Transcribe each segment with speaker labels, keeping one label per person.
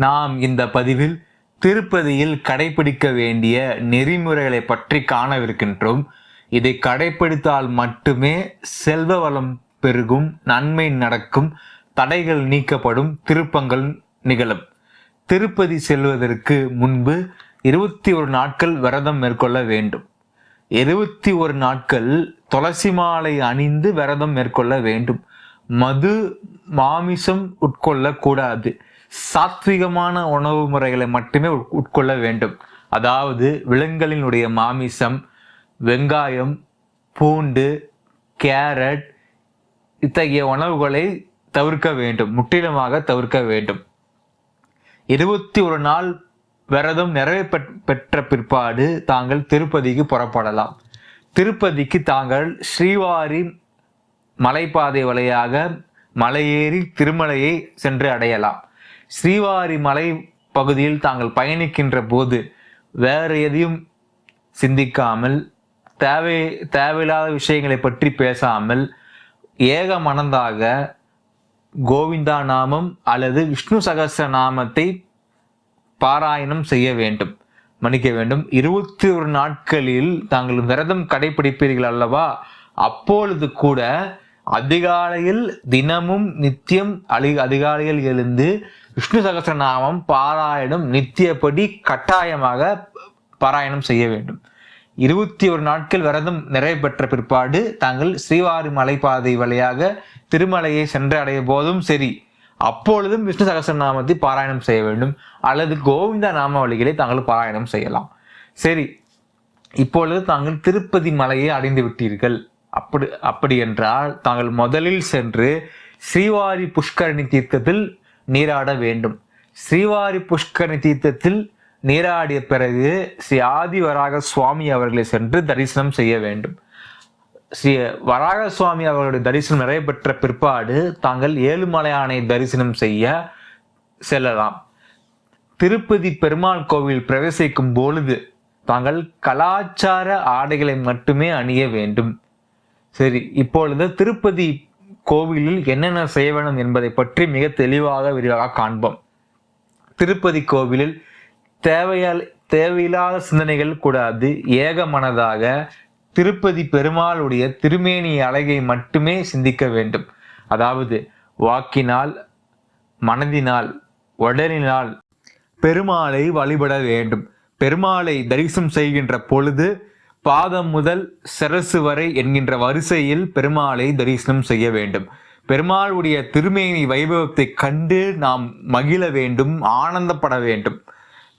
Speaker 1: நாம் இந்த பதிவில் திருப்பதியில் கடைபிடிக்க வேண்டிய நெறிமுறைகளை பற்றி காணவிருக்கின்றோம். இதை கடைபிடித்தால் மட்டுமே செல்வ வளம் பெருகும், நன்மை நடக்கும், தடைகள் நீக்கப்படும், திருப்பங்கள் நிகழும். திருப்பதி செல்வதற்கு முன்பு 21 நாட்கள் விரதம் மேற்கொள்ள வேண்டும். 21 நாட்கள் துளசி மாலை அணிந்து விரதம் மேற்கொள்ள வேண்டும். மது, மாமிசம் உட்கொள்ளக்கூடாது. சாத்விகமான உணவு முறைகளை மட்டுமே உட்கொள்ள வேண்டும். அதாவது விலங்குகளினுடைய மாமிசம், வெங்காயம், பூண்டு, கேரட் இத்தகைய உணவுகளை தவிர்க்க வேண்டும், முற்றிலுமாக தவிர்க்க வேண்டும். 21 நாள் விரதம் நிறைவு பெற்ற பிற்பாடு தாங்கள் திருப்பதிக்கு புறப்படலாம். திருப்பதிக்கு தாங்கள் ஸ்ரீவாரி மலைப்பாதை வழியாக மலையேறி திருமலையை சென்று அடையலாம். ஸ்ரீவாரி மலை பகுதியில் தாங்கள் பயணிக்கின்ற போது வேறு எதையும் சிந்திக்காமல், தேவையில்லாத விஷயங்களை பற்றி பேசாமல், ஏக மனதாக கோவிந்தா நாமம் அல்லது விஷ்ணு சகஸ்ர நாமத்தை பாராயணம் செய்ய வேண்டும், மன்னிக்க வேண்டும். 21 நாட்களில் தாங்கள் விரதம் கடைபிடிப்பீர்கள் அல்லவா? அப்பொழுது கூட அதிகாலையில் தினமும் நித்தியம் அதிகாலையில் எழுந்து விஷ்ணு சகஸ்ர நாமம் பாராயணம் நித்தியப்படி கட்டாயமாக பாராயணம் செய்ய வேண்டும். 21 நாட்கள் விரதம் நிறைவு பெற்ற பிற்பாடு தாங்கள் ஸ்ரீவாரி மலைப்பாதை வழியாக திருமலையை சென்று அடைய போதும் சரி, அப்பொழுதும் விஷ்ணு சகஸ்ரநாமத்தை பாராயணம் செய்ய வேண்டும், அல்லது கோவிந்த நாம வழிகளை தாங்கள் பாராயணம் செய்யலாம். சரி, இப்பொழுது தாங்கள் திருப்பதி மலையை அடைந்து விட்டீர்கள். அப்படி என்றால் தாங்கள் முதலில் சென்று ஸ்ரீவாரி புஷ்கரணி தீர்த்தத்தில் நீராட வேண்டும். ஸ்ரீவாரி புஷ்கரணி தீர்த்தத்தில் நீராடிய பிறகு ஸ்ரீ ஆதி வராக சுவாமி அவர்களை சென்று தரிசனம் செய்ய வேண்டும். ஸ்ரீ வராக சுவாமி அவர்களுடைய தரிசனம் நிறைவேற்ற பிற்பாடு தாங்கள் ஏழுமலையானை தரிசனம் செய்ய செல்லலாம். திருப்பதி பெருமாள் கோவில் பிரவேசிக்கும் பொழுது தாங்கள் கலாச்சார ஆடைகளை மட்டுமே அணிய வேண்டும். சரி, இப்பொழுது திருப்பதி கோவிலில் என்னென்ன செய்ய வேண்டும் என்பதை பற்றி மிக தெளிவாக விரிவாக காண்போம். திருப்பதி கோவிலில் தேவையில்லாத சிந்தனைகள் கூடாது. ஏக மனதாக திருப்பதி பெருமாளுடைய திருமேனி அழகை மட்டுமே சிந்திக்க வேண்டும். அதாவது வாக்கினால், மனதினால், உடலினால் பெருமாளை வழிபட வேண்டும். பெருமாளை தரிசனம் செய்கின்ற பொழுது பாதம் முதல் சிரசு வரை என்கின்ற வரிசையில் பெருமாளை தரிசனம் செய்ய வேண்டும். பெருமாளுடைய திருமேனி வைபவத்தை கண்டு நாம் மகிழ வேண்டும், ஆனந்தப்பட வேண்டும்.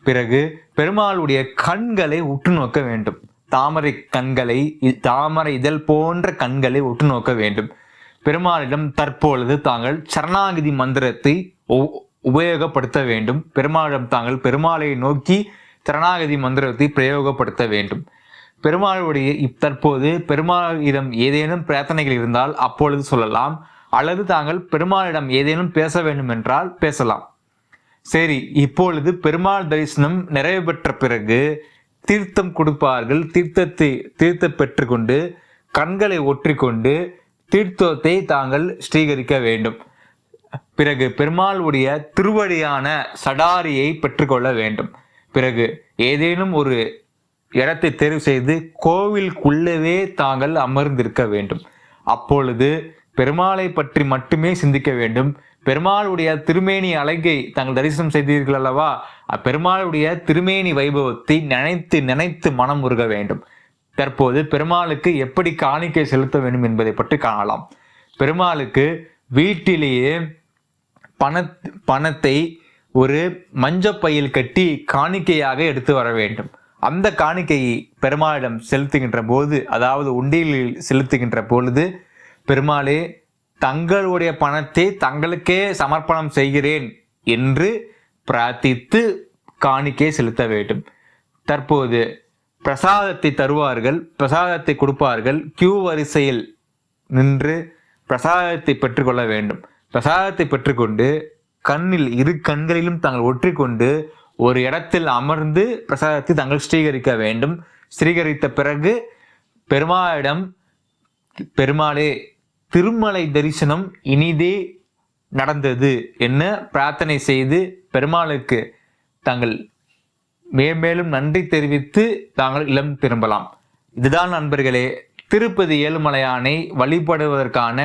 Speaker 1: பிறகு பெருமாளுடைய கண்களை உற்று நோக்க வேண்டும். தாமரை இதழ் போன்ற கண்களை உற்று நோக்க வேண்டும். பெருமாளிடம் தற்பொழுது தாங்கள் சரணாகதி மந்திரத்தை உபயோகப்படுத்த வேண்டும். பெருமாளிடம் தாங்கள் பெருமாளை நோக்கி சரணாகதி மந்திரத்தை பிரயோகப்படுத்த வேண்டும். பெருமாளுடைய தற்போது பெருமாளிடம் ஏதேனும் பிரார்த்தனைகள் இருந்தால் அப்பொழுது சொல்லலாம், அல்லது தாங்கள் பெருமாளிடம் ஏதேனும் பேச வேண்டும் என்றால் பேசலாம். சரி, இப்பொழுது பெருமாள் தரிசனம் நிறைவு பெற்ற பிறகு தீர்த்தம் கொடுப்பார்கள். தீர்த்த பெற்றுக்கொண்டு கண்களை ஒற்றிக்கொண்டு தீர்த்தத்தை தாங்கள் ஸ்ரீகரிக்க வேண்டும். பிறகு பெருமாளுடைய திருவடியான சடாரியை பெற்றுக்கொள்ள வேண்டும். பிறகு ஏதேனும் ஒரு இடத்தை தேர்வு செய்து கோவிலுக்குள்ளவே தாங்கள் அமர்ந்திருக்க வேண்டும். அப்பொழுது பெருமாளை பற்றி மட்டுமே சிந்திக்க வேண்டும். பெருமாளுடைய திருமேனி அழகை தாங்கள் தரிசனம் செய்தீர்கள் அல்லவா? பெருமாளுடைய திருமேனி வைபவத்தை நினைத்து நினைத்து மனம் உருக வேண்டும். தற்போது பெருமாளுக்கு எப்படி காணிக்கை செலுத்த வேண்டும் என்பதை பற்றி காணலாம். பெருமாளுக்கு வீட்டிலேயே பணத்தை ஒரு மஞ்சப்பையில் கட்டி காணிக்கையாக எடுத்து வர வேண்டும். அந்த காணிக்கையை பெருமாளிடம் செலுத்துகின்ற போது, அதாவது உண்டியலில் செலுத்துகின்ற பொழுது, பெருமாளே தங்களுடைய பணத்தை தங்களுக்கே சமர்ப்பணம் செய்கிறேன் என்று பிரார்த்தித்து காணிக்கை செலுத்த வேண்டும். தற்போது பிரசாதத்தை தருவார்கள், பிரசாதத்தை கொடுப்பார்கள். கியூ வரிசையில் நின்று பிரசாதத்தை பெற்றுக்கொள்ள வேண்டும். பிரசாதத்தை பெற்றுக்கொண்டு இரு கண்களிலும் தாங்கள் ஒற்றிக்கொண்டு ஒரு இடத்தில் அமர்ந்து பிரசாதத்தை தாங்கள் ஸ்ரீகரிக்க வேண்டும். ஸ்ரீகரித்த பிறகு பெருமாளிடம், பெருமாளே திருமலை தரிசனம் இனிதே நடந்தது என்ன பிரார்த்தனை செய்து பெருமாளுக்கு தாங்கள் மேலும் நன்றி தெரிவித்து தாங்கள் இல்லம் திரும்பலாம். இதுதான் நண்பர்களே திருப்பதி ஏழுமலையானை வழிபடுவதற்கான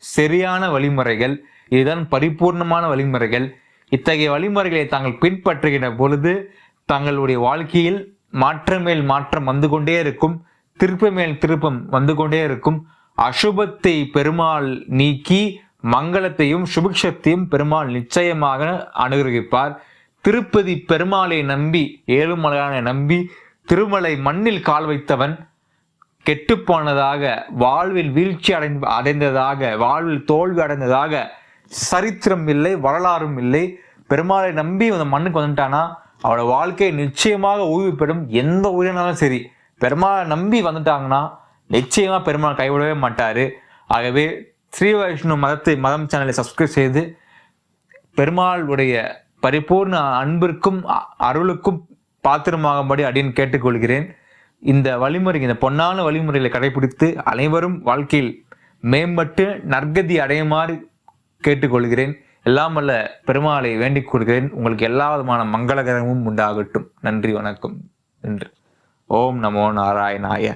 Speaker 1: சரியான வழிமுறைகள். இதுதான் பரிபூர்ணமான வழிமுறைகள். இத்தகைய வழிமுறைகளை தாங்கள் பின்பற்றுகிற பொழுது தங்களுடைய வாழ்க்கையில் மாற்றம் மேல் மாற்றம் வந்து கொண்டே இருக்கும், திருப்பம் மேல் திருப்பம் வந்து கொண்டே இருக்கும். அசுபத்தை பெருமாள் நீக்கி மங்களத்தையும் சுபிக்ஷத்தையும் பெருமாள் நிச்சயமாக அனுகிரகிப்பார். திருப்பதி பெருமாளை நம்பி ஏழுமலையானை நம்பி திருமலை மண்ணில் கால் வைத்தவன் கெட்டுப்போனதாக வாழ்வில் வீழ்ச்சி அடைந்ததாக வாழ்வில் தோல்வி அடைந்ததாக சரித்திரம் இல்லை, வரலாறும் இல்லை. பெருமாளை நம்பி அந்த மண்ணுக்கு வந்துட்டானா அவரோட வாழ்க்கை நிச்சயமாக ஓய்வு பெறும். எந்த உயிரினாலும் சரி பெருமாளை நம்பி வந்துட்டாங்கன்னா நிச்சயமா பெருமாள் கைவிடவே மாட்டாரு. ஆகவே ஸ்ரீ வைஷ்ணவ மதம் சேனலை சப்ஸ்கிரைப் செய்து பெருமாளுடைய பரிபூர்ண அன்பிற்கும் அருளுக்கும் பாத்திரமாகும்படி அடியேன் கேட்டுக்கொள்கிறேன். இந்த வழிமுறை, இந்த பொன்னான வழிமுறைகளை கடைபிடித்து அனைவரும் வாழ்க்கையில் மேம்பட்டு நற்கதி அடையுமாறு கேட்டுக்கொள்கிறேன். எல்லாம் வல்ல பெருமாளை வேண்டிக் கொள்கிறேன். உங்களுக்கு எல்லா விதமான மங்களகரமும் உண்டாகட்டும். நன்றி, வணக்கம். நன்றி. ஓம் நமோ நாராயணாய.